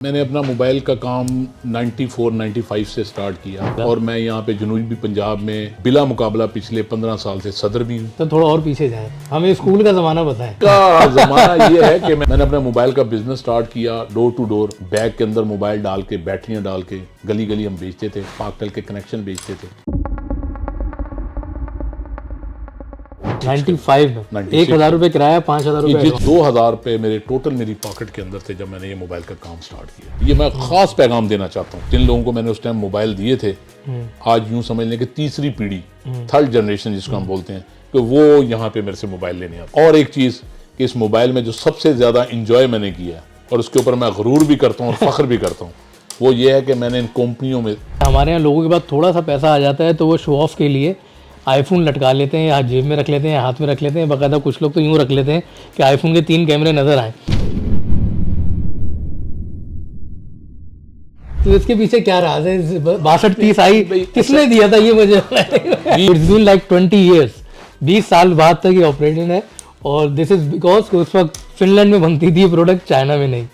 میں نے اپنا موبائل کا کام 94-95 سے سٹارٹ کیا اور میں یہاں پہ جنوبی پنجاب میں بلا مقابلہ پچھلے 15 سال سے صدر بھی ہوں۔ تو تھوڑا اور پیچھے جائیں، ہمیں اسکول کا زمانہ بتائیں۔ کا زمانہ یہ ہے کہ میں نے اپنا موبائل کا بزنس سٹارٹ کیا، ڈور ٹو ڈور بیگ کے اندر موبائل ڈال کے بیٹریاں ڈال کے گلی گلی ہم بیچتے تھے، پاک ٹل کے کنیکشن بیچتے تھے۔ 95 میں 1000 روپے کرایہ، 5000 روپے 2000 روپے میرے ٹوٹل میری پاکٹ کے اندر تھے جب میں نے یہ موبائل کا کام سٹارٹ کیا۔ یہ میں خاص پیغام دینا چاہتا ہوں جن لوگوں کو میں نے اس ٹائم موبائل دیے تھے، آج یوں سمجھ لیں کہ تیسری پیڑھی، تھرڈ جنریشن جس کو ہم بولتے ہیں، کہ وہ یہاں پہ میرے سے موبائل لینے آتے۔ اور ایک چیز کہ اس موبائل میں جو سب سے زیادہ انجوائے میں نے کیا اور اس کے اوپر میں غرور بھی کرتا ہوں اور فخر بھی کرتا ہوں، وہ یہ ہے کہ میں نے ان کمپنیوں میں، ہمارے یہاں لوگوں کے پاس تھوڑا سا پیسہ آ جاتا ہے تو وہ شو آف کے لیے آئی فون لٹکا لیتے ہیں، یا جیب میں رکھ لیتے ہیں یا ہاتھ میں رکھ لیتے ہیں۔ باقاعدہ کچھ لوگ تو یوں رکھ لیتے ہیں کہ آئی فون کے 3 کیمرے نظر آئیں۔ تو اس کے پیچھے کیا راز ہے؟ 6230 آئی کس نے دیا تھا یہ مجھے؟ اٹس بین لائک 20 ایئرس، 20 سال بعد تک یہ آپریٹنگ ہے، اور دس از بیکاز اس وقت فن لینڈ میں بنتی تھی یہ پروڈکٹ، چائنا میں نہیں۔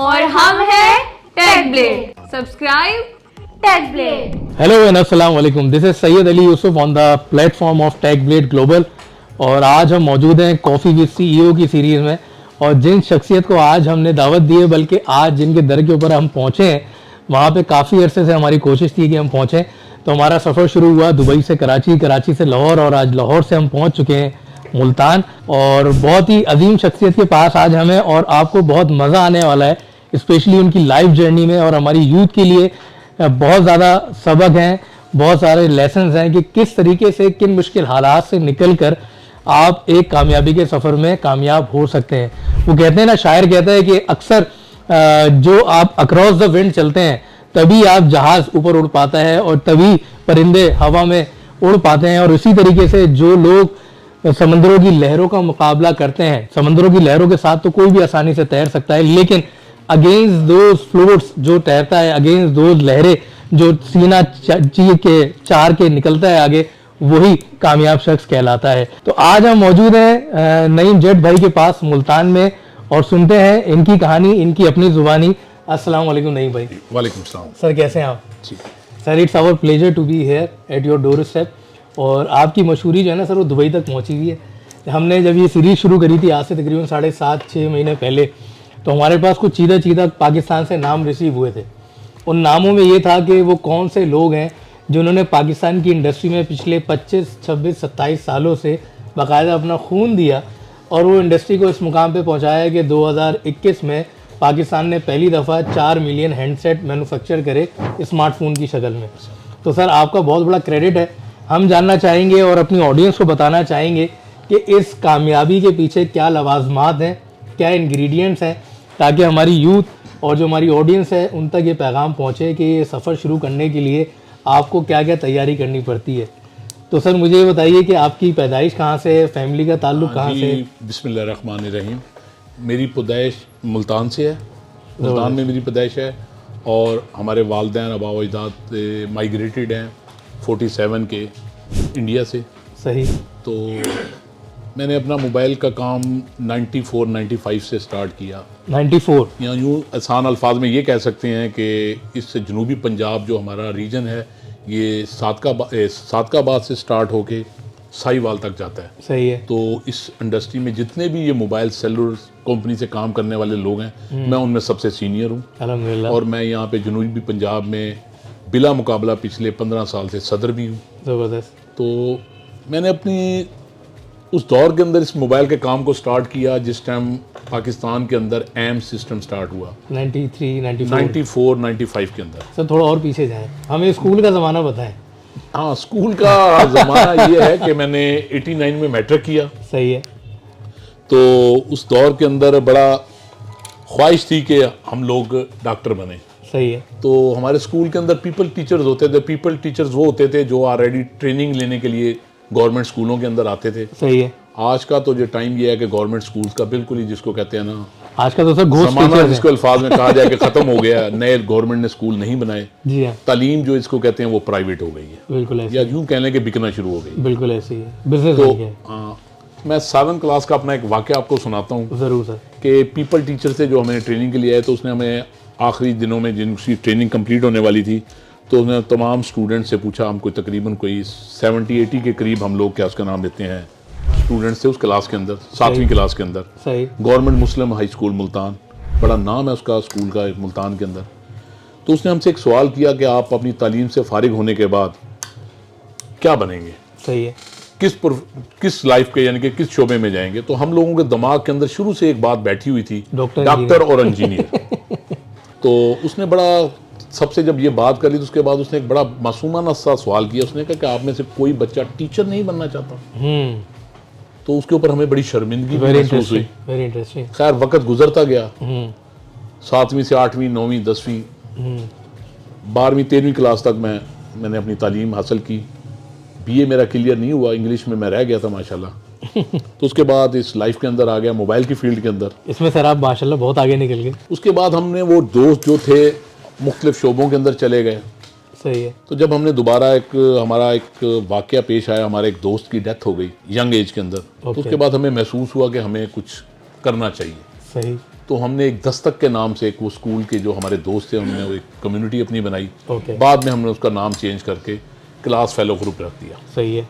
اور ہم ہیں tech blade, subscribe tech blade. Hello and السلام علیکم، this is Syed Ali Yousuf on the platform of tech blade global, اور آج ہم موجود ہیں کافی وتھ سی ای او کی سیریز میں، اور جن شخصیت کو آج ہم نے دعوت دی ہے، بلکہ آج جن کے در کے اوپر ہم پہنچے ہیں، وہاں پہ کافی عرصے سے ہماری کوشش تھی کہ ہم پہنچیں۔ تو ہمارا سفر شروع ہوا دبئی سے کراچی، کراچی سے لاہور، اور آج لاہور سے ہم پہنچ چکے ہیں ملتان، اور بہت ہی عظیم شخصیت کے پاس آج ہمیں، اور آپ کو بہت مزہ آنے والا ہے، اسپیشلی ان کی لائف جرنی میں، اور ہماری یوتھ کے لیے بہت زیادہ سبق ہیں، بہت سارے لیسنز ہیں کہ کس طریقے سے کن مشکل حالات سے نکل کر آپ ایک کامیابی کے سفر میں کامیاب ہو سکتے ہیں۔ وہ کہتے ہیں نا، شاعر کہتا ہے کہ اکثر جو آپ اکراس دا ونڈ چلتے ہیں تبھی آپ جہاز اوپر اڑ پاتا ہے، اور تبھی پرندے ہوا میں اڑ پاتے ہیں، اور اسی طریقے سے جو لوگ سمندروں کی لہروں کا مقابلہ کرتے ہیں، سمندروں کی لہروں کے ساتھ تو کوئی بھی آسانی سے تیر سکتا ہے، لیکن اگینسٹ دوز فلوٹس جو تیرتا ہے، اگینسٹ دوز لہریں جو سینہ چیر کے چار کے نکلتا ہے آگے، وہی کامیاب شخص کہلاتا ہے۔ تو آج ہم موجود ہیں نعیم جٹ بھائی کے پاس ملتان میں، اور سنتے ہیں ان کی کہانی، ان کی اپنی زبانی۔ السلام علیکم نعیم بھائی۔ وعلیکم السلام سر کیسے ہیں آپ؟ جی sir it's our pleasure to be here at your doorstep, اور آپ کی مشہوری جو ہے نا سر، وہ دبئی تک پہنچی ہوئی ہے۔ ہم نے جب یہ سیریز شروع کری تھی آج سے تقریباً 7.5-6 مہینے پہلے، تو ہمارے پاس کچھ چیدہ پاکستان سے نام ریسیو ہوئے تھے۔ ان ناموں میں یہ تھا کہ وہ کون سے لوگ ہیں جنہوں نے پاکستان کی انڈسٹری میں پچھلے 25, 26, 27 سالوں سے باقاعدہ اپنا خون دیا، اور وہ انڈسٹری کو اس مقام پہ پہنچایا کہ 2021 میں پاکستان نے پہلی دفعہ 4 ملین ہینڈ سیٹ مینوفیکچر کرے اسمارٹ فون کی شکل میں۔ تو سر آپ کا بہت بڑا کریڈٹ ہے۔ ہم جاننا چاہیں گے اور اپنی آڈینس کو بتانا چاہیں گے کہ اس کامیابی کے پیچھے کیا لوازمات ہیں، کیا انگریڈینٹس ہیں، تاکہ ہماری یوتھ اور جو ہماری آڈینس ہے ان تک یہ پیغام پہنچے کہ یہ سفر شروع کرنے کے لیے آپ کو کیا کیا تیاری کرنی پڑتی ہے۔ تو سر مجھے یہ بتائیے کہ آپ کی پیدائش کہاں سے ہے، فیملی کا تعلق کہاں سے ہے؟ بسم اللہ الرحمن الرحیم۔ میری پیدائش ملتان سے ہے، ملتان میں میری پیدائش ہے، اور ہمارے والدین آباء و اجداد مائیگریٹڈ ہیں 47 کے انڈیا سے۔ صحیح۔ تو میں نے اپنا موبائل کا کام 94-95 سے سٹارٹ کیا۔ 94 یا یوں آسان الفاظ میں یہ کہہ سکتے ہیں کہ اس سے جنوبی پنجاب جو ہمارا ریجن ہے، یہ صادقہ آباد سے سٹارٹ ہو کے سائی وال تک جاتا ہے۔ صحیح ہے۔ تو اس انڈسٹری میں جتنے بھی یہ موبائل سیلولر کمپنی سے کام کرنے والے لوگ ہیں، میں ان میں سب سے سینئر ہوں، الحمدللہ۔ اور میں یہاں پہ جنوبی پنجاب میں بلا مقابلہ پچھلے 15 سال سے صدر بھی ہوں۔ زبردست۔ تو میں نے اپنی اس دور کے اندر اس موبائل کے کام کو سٹارٹ کیا جس ٹائم پاکستان کے اندر ایم سسٹم سٹارٹ ہوا 94-95 کے اندر۔ سر تھوڑا اور پیچھے جائیں، ہمیں اسکول کا زمانہ بتائیں۔ ہاں، اسکول کا زمانہ یہ ہے کہ میں نے 89 میں میٹرک کیا۔ صحیح ہے۔ تو اس دور کے اندر بڑا خواہش تھی کہ ہم لوگ ڈاکٹر بنیں۔ صحیح ہے. تو ہمارے اسکول کے اندر پیپل ٹیچرز ہوتے تھے. پیپل ٹیچرز وہ ہوتے تھے جو آلریڈی ٹریننگ لینے کے لیے گورنمنٹ اسکولوں کے اندر آتے تھے. صحیح ہے. آج کا تو جو ٹائم یہ ہے کہ گورنمنٹ اسکولز کا بالکل ہی جس کو کہتے ہیں نا آج کا تو سر گھوسٹ زمانہ ٹیچر جس کو الفاظ میں کہا جائے کہ ختم ہو گیا. نئے گورنمنٹ نے اسکول نہیں بنائے. جی ہاں تعلیم جو اس کو کہتے ہیں وہ پرائیویٹ ہو گئی ہے, بالکل ایسے یا یوں کہہ لیں کہ بکنا شروع ہو گئی. بالکل ایسے ہی ہے, بزنس تو بن گیا. میں 7 کلاس کا اپنا ایک واقعہ آپ کو سناتا ہوں ضرور سر. کہ پیپل ٹیچر سے جو ہمیں ٹریننگ کے لیے آئے تو اس نے ہمیں آخری دنوں میں جن کی ٹریننگ کمپلیٹ ہونے والی تھی تو اس نے تمام اسٹوڈنٹ سے پوچھا. ہم کوئی تقریباً کوئی 70-80 کے قریب ہم لوگ کیا اس کا نام لیتے ہیں اسٹوڈنٹس تھے اس کلاس کے اندر, 7ویں کلاس کے اندر. صحیح. گورنمنٹ مسلم ہائی اسکول ملتان, بڑا نام ہے اس کا اسکول کا ملتان کے اندر. تو اس نے ہم سے ایک سوال کیا کہ آپ اپنی تعلیم سے فارغ ہونے کے بعد کیا بنیں گے, صحیح ہے. کس لائف کے یعنی کہ کس شعبے میں جائیں گے. تو ہم لوگوں کے دماغ کے اندر شروع سے ایک بات بیٹھی ہوئی تھی, ڈاکٹر اور انجینئر. تو اس نے بڑا سب سے جب یہ بات کر لی تو اس کے بعد اس نے ایک بڑا معصومانہ سا سوال کیا. اس نے کہا کہ آپ میں سے کوئی بچہ ٹیچر نہیں بننا چاہتا. تو اس کے اوپر ہمیں بڑی شرمندگی محسوس ہوئی. Very interesting. خیر وقت گزرتا گیا, 7ویں سے 8ویں 9ویں 10ویں 12ویں 13ویں کلاس تک میں نے اپنی تعلیم حاصل کی. بی اے میرا کلیئر نہیں ہوا, انگلش میں رہ گیا تھا ماشاءاللہ. تو اس کے بعد اس لائف کے اندر آ گیا موبائل کی فیلڈ کے اندر. اس میں سر آپ ماشاءاللہ بہت آگے نکل گئے. اس کے بعد ہم نے وہ دوست جو تھے مختلف شعبوں کے اندر چلے گئے. صحیح ہے. تو جب ہم نے دوبارہ ہمارا ایک واقعہ پیش آیا, ہمارے ایک دوست کی ڈیتھ ہو گئی ینگ ایج کے اندر. تو اس کے بعد ہمیں محسوس ہوا کہ ہمیں کچھ کرنا چاہیے. صحیح. تو ہم نے ایک دستک کے نام سے ایک وہ اسکول کے جو ہمارے دوست تھے ہم نے ایک کمیونٹی اپنی بنائی. بعد میں ہم نے اس کا نام چینج کر کے کلاس فیلو گروپ رکھ دیا. صحیح ہے.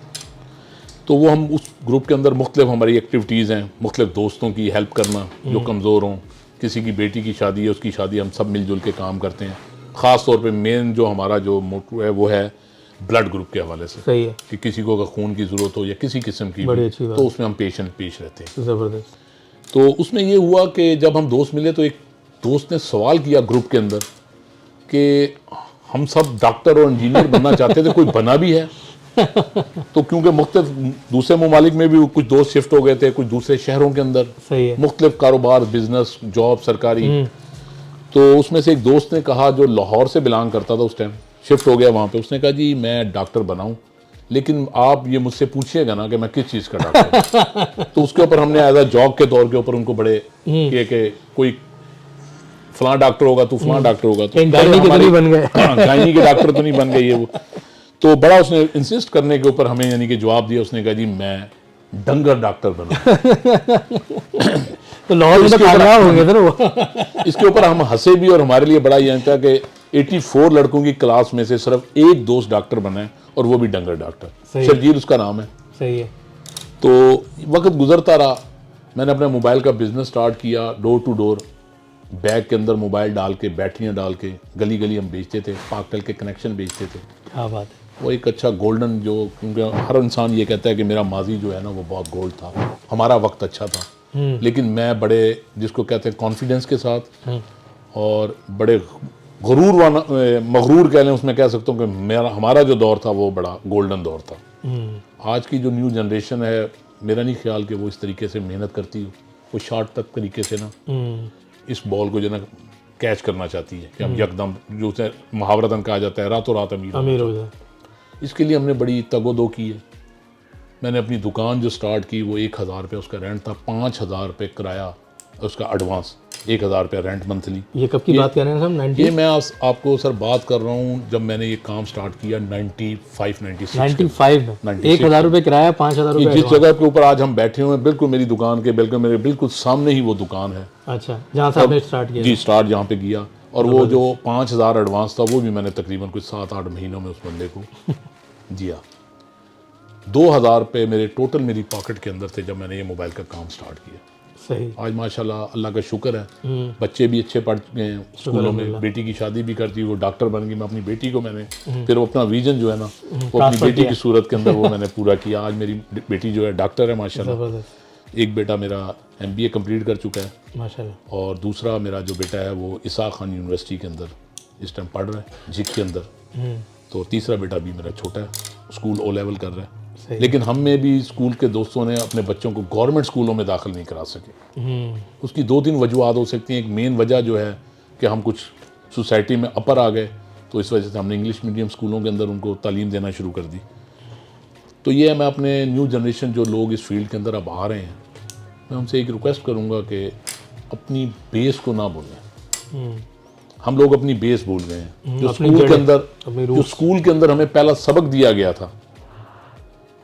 تو وہ ہم اس گروپ کے اندر مختلف ہماری ایکٹیویٹیز ہیں, مختلف دوستوں کی ہیلپ کرنا جو کمزور ہوں. کسی کی بیٹی کی شادی ہے, اس کی شادی ہم سب مل جل کے کام کرتے ہیں. خاص طور پہ مین جو ہمارا جو موٹو ہے وہ ہے بلڈ گروپ کے حوالے سے. صحیح ہے. کہ کسی کو اگر خون کی ضرورت ہو یا کسی قسم کی بڑی اچھی بات. تو اس میں ہم پیشنٹ پیش رہتے ہیں. زبردست. تو اس میں یہ ہوا کہ جب ہم دوست ملے تو ایک دوست نے سوال کیا گروپ کے اندر کہ ہم سب ڈاکٹر اور انجینئر بننا چاہتے تھے, کوئی بنا بھی ہے؟ تو کیونکہ مختلف دوسرے ممالک میں بھی کچھ دوست شفٹ ہو گئے تھے, کچھ دوسرے شہروں کے اندر. صحیح ہے. مختلف کاروبار, بزنس, جاب سرکاری. تو اس میں سے ایک دوست نے کہا جو لاہور سے بلانگ کرتا تھا اس ٹائم, شفٹ ہو گیا وہاں پہ. اس نے کہا جی میں ڈاکٹر بناؤں لیکن آپ یہ مجھ سے پوچھیے گا نا کہ میں کس چیز کا ڈاکٹر ہوں. تو اس کے اوپر ہم نے ایز اے جاب کے طور کے اوپر ان کو بڑے کہ کوئی فلاں ڈاکٹر ہوگا تو فلاں ڈاکٹر ہوگا, تو گائنی کے ڈاکٹر تو نہیں بن گئے یہ وہ. تو بڑا اس نے انسسٹ کرنے کے اوپر ہمیں یعنی کہ جواب دیا. اس نے کہا جی میں ڈنگر ڈاکٹر بنا. تو لاہور میں تو کامیاب ہو گئے تھے وہ. اس کے اوپر ہم ہنسے بھی, اور ہمارے لیے بڑا یہ تھا کہ 84 لڑکوں کی کلاس میں سے صرف ایک دوست ڈاکٹر بنا ہے, اور وہ بھی ڈنگر ڈاکٹر, شرجیل اس کا نام ہے. صحیح ہے. تو وقت گزرتا رہا, میں نے اپنا موبائل کا بزنس سٹارٹ کیا. ڈور ٹو ڈور بیگ کے اندر موبائل ڈال کے, بیٹریاں ڈال کے گلی گلی ہم بیچتے تھے. پاکٹل کے کنیکشن بیچتے تھے. کیا بات ہے. وہ ایک اچھا گولڈن جو, کیونکہ ہر انسان یہ کہتا ہے کہ میرا ماضی جو ہے نا وہ بہت گولڈ تھا, ہمارا وقت اچھا تھا. لیکن میں بڑے جس کو کہتے ہیں کانفیڈنس کے ساتھ اور بڑے مغرور کہہ لیں, اس میں کہہ سکتا ہوں کہ ہمارا جو دور تھا وہ بڑا گولڈن دور تھا. آج کی جو نیو جنریشن ہے میرا نہیں خیال کہ وہ اس طریقے سے محنت کرتی ہو. وہ شارٹ تک طریقے سے نا اس بال کو جو نا کیچ کرنا چاہتی ہے کہ ہم یکدم جو اسے محاورتاً کہا جاتا ہے راتوں رات امیر ہو جائے. اس کے لیے ہم نے بڑی تگ و دو کی ہے. میں نے اپنی دکان جو سٹارٹ کی وہ 1000 روپے اس کا رینٹ تھا, 5000 روپے کرایہ اس کا ایڈوانس, 1000 روپے رینٹ منتھلی. یہ کب کی بات کر رہے ہیں سر؟ یہ میں آپ کو سر بات کر رہا ہوں جب میں نے یہ کام سٹارٹ کیا 95-96 میں. 1000 روپے کرایہ, 5000 روپے. جس جگہ کے اوپر آج ہم بیٹھے ہوئے ہیں بالکل میری دکان کے میرے بالکل سامنے ہی وہ دکان ہے. اچھا, جہاں سے آپ نے سٹارٹ کیا؟ جی, سٹارٹ جہاں پہ کیا. اور وہ جو 5000 ایڈوانس تھا وہ بھی میں نے تقریباً کچھ 7-8 مہینوں میں اس بندے کو دیا. 2000 روپے میرے ٹوٹل میری پاکٹ کے اندر تھے جب میں نے یہ موبائل کا کام سٹارٹ کیا. صحیح. آج ماشاءاللہ اللہ کا شکر ہے, بچے بھی اچھے پڑھ گئے ہیں اسکولوں میں. بیٹی کی شادی بھی کر دی, وہ ڈاکٹر بن گئی. میں اپنی بیٹی کو میں نے پھر اپنا ویژن جو ہے نا وہ اپنی بیٹی کی صورت کے اندر وہ میں نے پورا کیا. آج میری بیٹی جو ہے ڈاکٹر ہے ماشاءاللہ. ایک بیٹا میرا MBA کمپلیٹ کر چکا ہے ماشاءاللہ, اور دوسرا میرا جو بیٹا ہے وہ اسحاق خان یونیورسٹی کے اندر اس ٹائم پڑھ رہا ہے, جک کے اندر. تو تیسرا بیٹا بھی میرا چھوٹا ہے, اسکول O لیول کر رہا ہے. لیکن ہم میں بھی اسکول کے دوستوں نے اپنے بچوں کو گورنمنٹ اسکولوں میں داخل نہیں کرا سکے. اس کی 2-3 وجوہات ہو سکتی ہیں. ایک مین وجہ جو ہے کہ ہم کچھ سوسائٹی میں اپر آ گئے تو اس وجہ سے ہم نے انگلش میڈیم اسکولوں کے اندر ان کو تعلیم دینا شروع کر دی. تو یہ میں اپنے نیو جنریشن جو لوگ اس فیلڈ کے اندر اب آ رہے ہیں, میں ان سے ایک ریکویسٹ کروں گا کہ اپنی بیس کو نہ بھولیں. ہم لوگ اپنی بیس بھول گئے ہیں. جو اسکول کے اندر ہمیں پہلا سبق دیا گیا تھا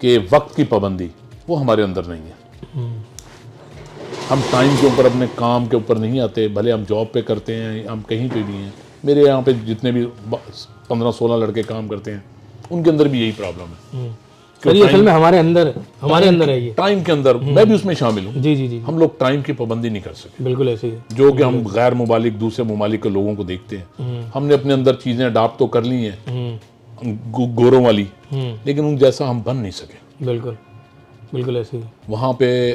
کہ وقت کی پابندی, وہ ہمارے اندر نہیں ہے. ہم ٹائم کے اوپر اپنے کام کے اوپر نہیں آتے, بھلے ہم جاب پہ کرتے ہیں, ہم کہیں پہ بھی ہیں. میرے یہاں پہ جتنے بھی 15-16 لڑکے کام کرتے ہیں ان کے اندر بھی یہی پرابلم ہے. یہ اصل میں ہمارے اندر ہے یہ ٹائم کے اندر, میں بھی اس میں شامل ہوں. جی ہم لوگ ٹائم کی پابندی نہیں کر سکتے. بالکل ایسے ہی جو کہ ہم غیر ممالک دوسرے ممالک کے لوگوں کو دیکھتے ہیں, ہم نے اپنے اندر چیزیں اڈاپٹ تو کر لی ہیں گوروں والی, لیکن ان جیسا ہم بن نہیں سکے. بالکل ایسے ہی وہاں پہ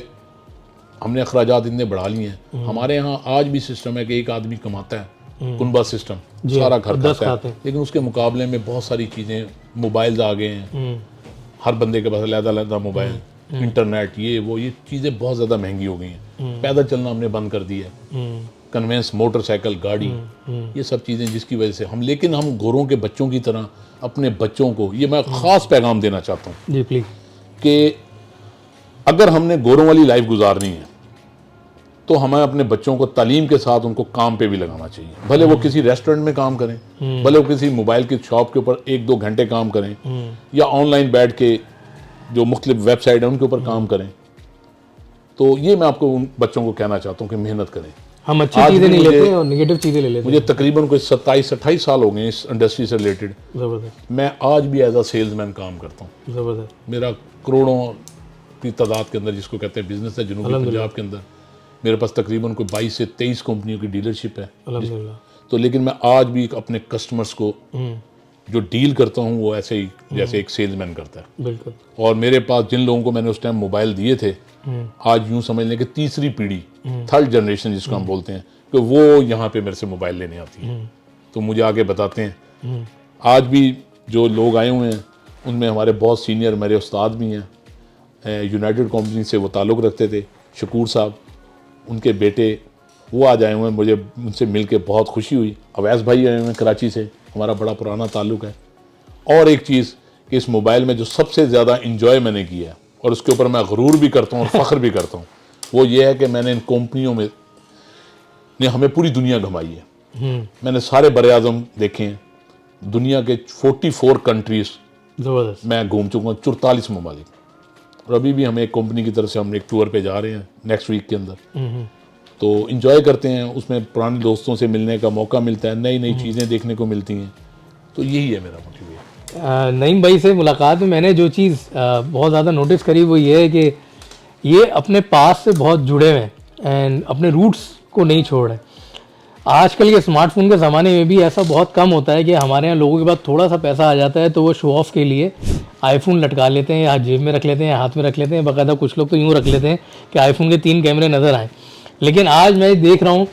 ہم نے اخراجات اتنے بڑھا لیے ہیں. ہمارے یہاں آج بھی سسٹم ہے کہ ایک آدمی کماتا ہے, کنبا سسٹم, سارا گھر کھاتا ہے, لیکن اس کے مقابلے میں بہت ساری چیزیں, موبائلز آ گئے ہیں, ہر بندے کے پاس علیحدہ موبائل, انٹرنیٹ, یہ چیزیں بہت زیادہ مہنگی ہو گئی ہیں. پیدل چلنا ہم نے بند کر دیا ہے, کنوینس, موٹر سائیکل, گاڑی, یہ سب چیزیں جس کی وجہ سے لیکن ہم گوروں کے بچوں کی طرح اپنے بچوں کو, یہ میں خاص پیغام دینا چاہتا ہوں جی پلیز, کہ اگر ہم نے گوروں والی لائف گزارنی ہے تو ہمیں اپنے بچوں کو تعلیم کے ساتھ ان کو کام پہ بھی لگانا چاہیے. بھلے وہ کسی ریسٹورنٹ میں کام کریں, بھلے وہ کسی موبائل کی شاپ کے اوپر 1-2 گھنٹے کام کریں, یا آن لائن بیٹھ کے جو مختلف ویب سائٹ ہیں ان کے اوپر کام کریں. تو یہ میں آپ کو ان بچوں کو کہنا چاہتا ہوں کہ محنت کریں. ہم اچھی چیزیں نہیں لیتے اور نیگیٹو چیزیں لے لیتے. مجھے تقریباً کوئی 27-28 سال ہو گئے ہیں اس انڈسٹری سے ریلیٹڈ. زبردست. میں آج بھی ایز اے سیلز مین کام کرتا ہوں. زبردست. میرا کروڑوں کی تعداد کے اندر جس کو کہتے ہیں بزنس ہے جنوبی پنجاب کے اندر. میرے پاس تقریباً کوئی 22 سے 23 کمپنیوں کی ڈیلرشپ ہے. الحمدللہ. تو لیکن میں آج بھی اپنے کسٹمرز کو جو ڈیل کرتا ہوں وہ ایسے ہی جیسے ایک سیلز مین کرتا ہے. بالکل. اور میرے پاس جن لوگوں کو میں نے اس ٹائم موبائل دیے تھے, آج یوں سمجھ لیں کہ تیسری پیڑھی, 3rd جنریشن جس کو ہم بولتے ہیں, کہ وہ یہاں پہ میرے سے موبائل لینے آتی ہیں. تو مجھے آگے بتاتے ہیں. آج بھی جو لوگ آئے ہوئے ہیں ان میں ہمارے بہت سینئر میرے استاد بھی ہیں. یونائٹڈ کمپنی سے وہ تعلق رکھتے تھے, شکور صاحب, ان کے بیٹے وہ آج آئے ہوئے ہیں. مجھے ان سے مل کے بہت خوشی ہوئی. اویس بھائی آئے ہوئے ہیں کراچی سے, ہمارا بڑا پرانا تعلق ہے. اور ایک چیز کہ اس موبائل میں جو سب سے زیادہ انجوائے میں نے کیا ہے اور اس کے اوپر میں غرور بھی کرتا ہوں اور فخر بھی کرتا ہوں, وہ یہ ہے کہ میں نے ان کمپنیوں میں نے ہمیں پوری دنیا گھمائی ہے. میں نے سارے بر اعظم دیکھے ہیں, دنیا کے 44 کنٹریز میں گھوم چکا ہوں, 44 ممالک. اور ابھی بھی ہمیں ایک کمپنی کی طرف سے ہم ایک ٹور پہ جا رہے ہیں نیکسٹ ویک کے اندر. تو انجوائے کرتے ہیں, اس میں پرانے دوستوں سے ملنے کا موقع ملتا ہے, نئی چیزیں دیکھنے کو ملتی ہیں. تو یہی ہے میرا موٹیو. نعیم بھائی سے ملاقات میں نے جو چیز بہت زیادہ نوٹس کری وہ یہ ہے کہ یہ اپنے پاس سے بہت جڑے ہوئے ہیں اینڈ اپنے روٹس کو نہیں چھوڑ رہے. آج کل کے اسمارٹ فون کے زمانے میں بھی ایسا بہت کم ہوتا ہے کہ ہمارے یہاں لوگوں کے پاس تھوڑا سا پیسہ آ جاتا ہے تو وہ شو آف کے لیے آئی فون لٹکا لیتے ہیں, یا جیب میں رکھ لیتے ہیں, یا ہاتھ میں رکھ لیتے ہیں. باقاعدہ کچھ لوگ تو یوں رکھ لیتے ہیں کہ آئی فون کے 3 کیمرے نظر آئیں. لیکن آج میں دیکھ رہا ہوں,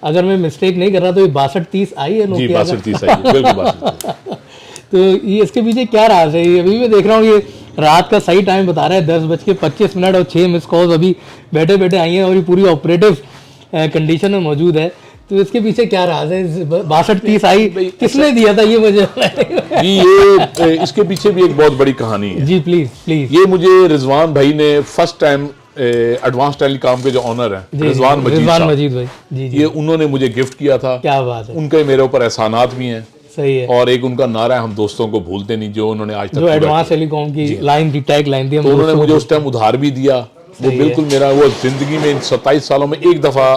اگر میں مسٹیک نہیں کر رہا تو یہ 6230 آئی ہے نوکیا کا. 6230 آئی, بالکل 6230. تو یہ اس کے پیچھے کیا راز ہے؟ ابھی میں دیکھ رہا ہوں یہ رات کا صحیح ٹائم بتا رہا ہے 10:25 اور 6 مس کالز ابھی بیٹھے بیٹھے آئی ہیں اور یہ پوری آپریٹو کنڈیشن میں موجود ہے. تو اس کے پیچھے کیا راز ہے؟ 6230 آئی کس نے دیا تھا یہ مجھے؟ یہ اس کے پیچھے بھی ایک بہت بڑی کہانی ہے. جی پلیز. یہ مجھے رضوان بھائی نے فرسٹ ٹائم ایڈوانس ٹیلی کام کے جو آنر ہیں رضوان مجید بھائی, یہ انہوں نے مجھے گفٹ کیا تھا. کیا بات ہے. ان کے میرے اوپر احسانات بھی ہیں. صحیح ہے. اور ایک ان کا نارا ہے ہم دوستوں کو بھولتے نہیں, جو انہوں نے آج تک جو ایڈوانس ٹیلی کام کی لائن تھی, ٹیگ لائن تھی, انہوں نے مجھے اس ٹائم ادھار بھی دیا. وہ بالکل میرا وہ زندگی میں 27 سالوں میں ایک دفعہ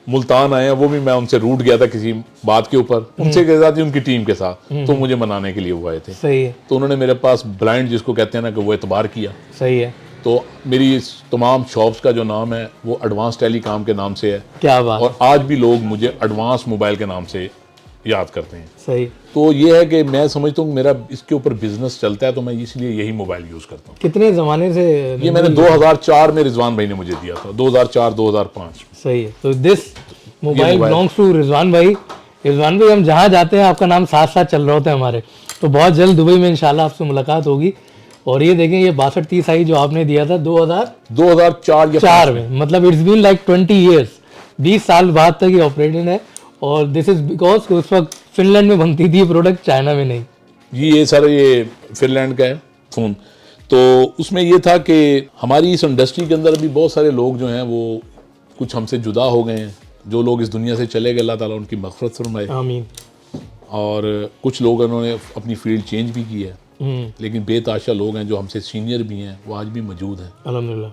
ملتان آئے ہیں, وہ بھی میں ان سے روٹ گیا تھا کسی بات کے اوپر, ان سے کے ساتھ ان کی ٹیم کے ساتھ, تو مجھے منانے کے لیے وہ آئے تھے. صحیح ہے. تو انہوں نے میرے پاس بلائنڈ جس کو کہتے ہیں نا کہ وہ اعتبار کیا. صحیح ہے. تو میری اس تمام شاپس کا جو نام ہے وہ ایڈوانس ٹیلی کام کے نام سے ہے. کیا بات. اور آج بھی لوگ مجھے ایڈوانس موبائل کے نام سے یاد کرتے ہیں. صحیح. تو یہ ہے کہ میں سمجھتا ہوں میرا اس کے اوپر بزنس چلتا ہے, تو میں اس لیے یہی موبائل یوز کرتا ہوں. کتنے زمانے سے؟ یہ میں نے 2004 میں رضوان بھائی نے مجھے دیا تھا, 2004-2005. صحیح ہے. تو دس موبائل belongs ٹو رضوان بھائی. رضوان بھائی ہم جہاں جاتے ہیں آپ کا نام ساتھ ساتھ چل رہا ہوتا ہے ہمارے. تو بہت جلد دبئی میں انشاءاللہ آپ سے ملاقات ہوگی. اور یہ دیکھیں یہ 6230 آئی جو آپ نے دیا تھا 2004 میں, مطلب اٹس بین لائک 20 ایئرس, 20 سال بعد تک یہ آپریٹنگ ہے. اور دس از بیکاز اس وقت فن لینڈ میں بنتی تھی یہ پروڈکٹ, چائنا میں نہیں. جی یہ سر یہ فن لینڈ کا ہے فون. تو اس میں یہ تھا کہ ہماری اس انڈسٹری کے اندر ابھی بہت سارے لوگ جو ہیں وہ کچھ ہم سے جدا ہو گئے ہیں. جو لوگ اس دنیا سے چلے گئے اللہ تعالیٰ ان کی مغفرت فرمائے, آمین. اور کچھ لوگ انہوں نے اپنی فیلڈ چینج بھی کی ہے, لیکن بے تحاشا لوگ ہیں جو ہم سے سینئر بھی ہیں وہ آج بھی موجود ہیں. الحمدللہ.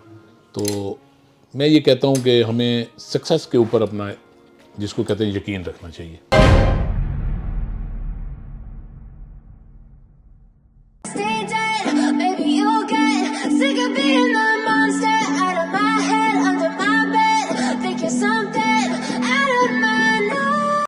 تو میں یہ کہتا ہوں کہ ہمیں سکسیس کے اوپر اپنا جس کو کہتے ہیں یقین رکھنا چاہیے.